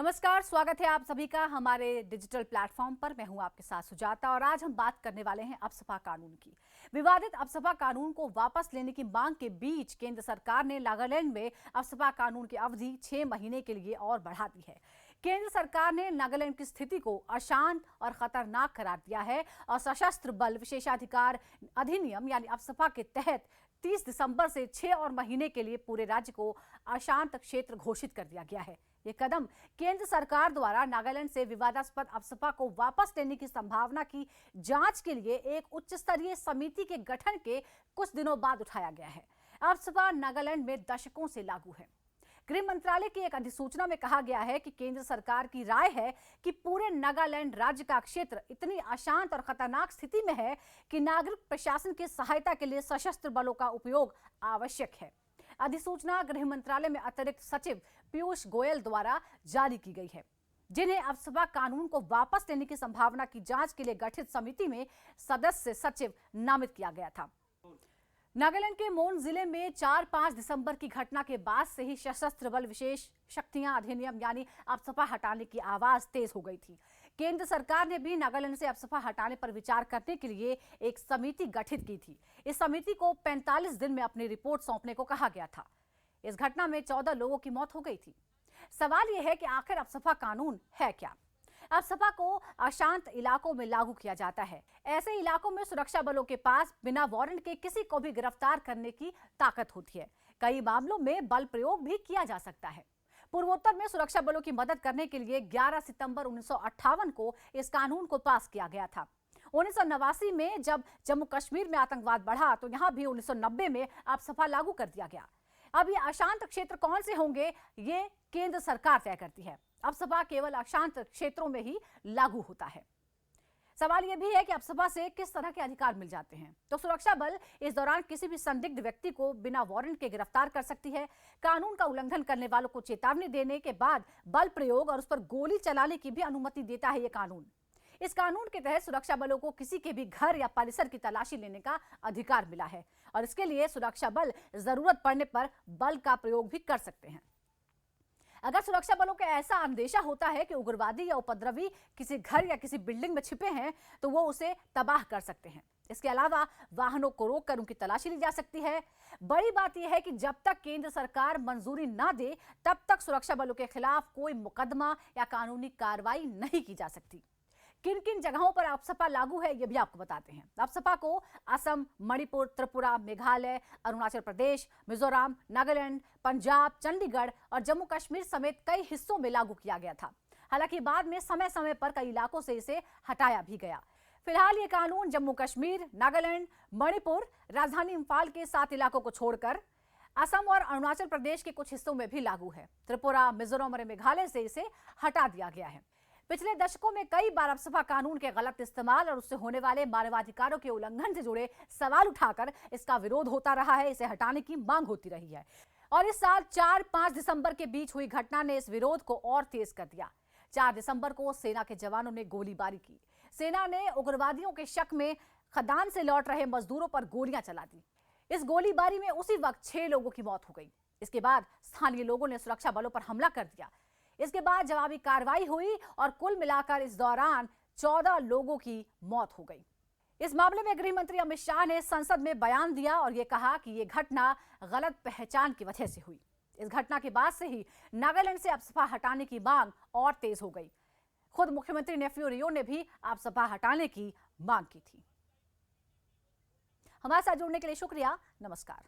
नमस्कार, स्वागत है आप सभी का हमारे डिजिटल प्लेटफॉर्म पर। मैं हूं आपके साथ सुजाता और आज हम बात करने वाले हैं अफसपा कानून की। विवादित अफसपा कानून को वापस लेने की मांग के बीच केंद्र सरकार ने नागालैंड में अफसपा कानून की अवधि 6 महीने के लिए और बढ़ा दी है। केंद्र सरकार ने नागालैंड की स्थिति को अशांत और खतरनाक करार दिया है और सशस्त्र बल विशेषाधिकार अधिनियम यानी अफसपा के तहत 30 दिसंबर से 6 और महीने के लिए पूरे राज्य को अशांत क्षेत्र घोषित कर दिया गया है। ये कदम केंद्र सरकार द्वारा नागालैंड से विवादास्पद अफसपा को वापस लेने की संभावना की जांच के लिए एक उच्च स्तरीय समिति के गठन के कुछ दिनों बाद उठाया गया है। अफसपा नागालैंड में दशकों से लागू है। गृह मंत्रालय की एक अधिसूचना में कहा गया है कि केंद्र सरकार की राय है कि पूरे नागालैंड राज्य का क्षेत्र इतनी अशांत और खतरनाक स्थिति में है कि नागरिक प्रशासन की सहायता के लिए सशस्त्र बलों का उपयोग आवश्यक है। अधिसूचना गृह मंत्रालय में अतिरिक्त सचिव पीयूष गोयल द्वारा जारी की गई है, जिन्हें अफसपा कानून को वापस लेने की संभावना की जांच के लिए गठित समिति में सदस्य सचिव नामित किया गया था। नागालैंड के मोन जिले में 4-5 दिसंबर की घटना के बाद से ही सशस्त्र बल विशेष शक्तियां अधिनियम यानी अफसपा हटाने की आवाज तेज हो गई थी। केंद्र सरकार ने भी नागालैंड से अफसपा हटाने पर विचार करने के लिए एक समिति गठित की थी। इस समिति को 45 दिन में अपनी रिपोर्ट सौंपने को कहा गया था। इस घटना में 14 लोगों की मौत हो गई थी। सवाल यह है कि आखिर अफसपा कानून है क्या? अफसपा को अशांत इलाकों में लागू किया जाता है। ऐसे इलाकों में सुरक्षा बलों के पास बिना वारंट के किसी को भी गिरफ्तार करने की ताकत होती है। कई मामलों में बल प्रयोग भी किया जा सकता है। पूर्वोत्तर में सुरक्षा बलों की मदद करने के लिए 11 सितंबर 1958 को इस कानून को पास किया गया था। 1989 में जब जम्मू कश्मीर में आतंकवाद बढ़ा तो यहां भी 1990 में अफसपा लागू कर दिया गया। अब ये अशांत क्षेत्र कौन से होंगे, ये केंद्र सरकार तय करती है। अफसपा केवल अशांत क्षेत्रों में ही लागू होता है। सवाल यह भी है कि अफसपा से किस तरह के अधिकार मिल जाते हैं। तो सुरक्षा बल इस दौरान किसी भी संदिग्ध व्यक्ति को बिना वारंट के गिरफ्तार कर सकती है। कानून का उल्लंघन करने वालों को चेतावनी देने के बाद बल प्रयोग और उस पर गोली चलाने की भी अनुमति देता है ये कानून। इस कानून के तहत सुरक्षा बलों को किसी के भी घर या परिसर की तलाशी लेने का अधिकार मिला है और इसके लिए सुरक्षा बल जरूरत पड़ने पर बल का प्रयोग भी कर सकते हैं। अगर सुरक्षा बलों को ऐसा अंदेशा होता है कि उग्रवादी या उपद्रवी किसी घर या किसी बिल्डिंग में छिपे हैं तो वो उसे तबाह कर सकते हैं। इसके अलावा वाहनों को रोककर उनकी तलाशी ली जा सकती है। बड़ी बात यह है कि जब तक केंद्र सरकार मंजूरी ना दे तब तक सुरक्षा बलों के खिलाफ कोई मुकदमा या कानूनी कार्रवाई नहीं की जा सकती। किन किन जगहों पर अफसपा लागू है ये भी आपको बताते हैं। अफसपा को असम, मणिपुर, त्रिपुरा, मेघालय, अरुणाचल प्रदेश, मिजोरम, नागालैंड, पंजाब, चंडीगढ़ और जम्मू कश्मीर समेत कई हिस्सों में लागू किया गया था। हालांकि बाद में समय समय पर कई इलाकों से इसे हटाया भी गया। फिलहाल ये कानून जम्मू कश्मीर, नागालैंड, मणिपुर, राजधानी इम्फाल के 7 इलाकों को छोड़कर असम और अरुणाचल प्रदेश के कुछ हिस्सों में भी लागू है। त्रिपुरा, मिजोरम और मेघालय से इसे हटा दिया गया है। पिछले दशकों में कई बार अफसपा कानून के गलत इस्तेमाल और उससे होने वाले मानवाधिकारों के उल्लंघन से जुड़े सवाल उठाकर इसका विरोध होता रहा है, इसे हटाने की मांग होती रही है। और इस साल 4-5 दिसंबर के बीच हुई घटना ने इस विरोध को और तेज कर दिया। 4 दिसंबर को सेना के जवानों ने गोलीबारी की। सेना ने उग्रवादियों के शक में खदान से लौट रहे मजदूरों पर गोलियां चला दी। इस गोलीबारी में उसी वक्त 6 लोगों की मौत हो गई। इसके बाद स्थानीय लोगों ने सुरक्षा बलों पर हमला कर दिया। इसके बाद जवाबी कार्रवाई हुई और कुल मिलाकर इस दौरान 14 लोगों की मौत हो गई। इस मामले में गृह मंत्री अमित शाह ने संसद में बयान दिया और यह कहा कि यह घटना गलत पहचान की वजह से हुई। इस घटना के बाद से ही नागालैंड से अफसपा हटाने की मांग और तेज हो गई। खुद मुख्यमंत्री नेफ्यू रियो ने भी अफसपा हटाने की मांग की थी। हमारे साथ जुड़ने के लिए शुक्रिया। नमस्कार।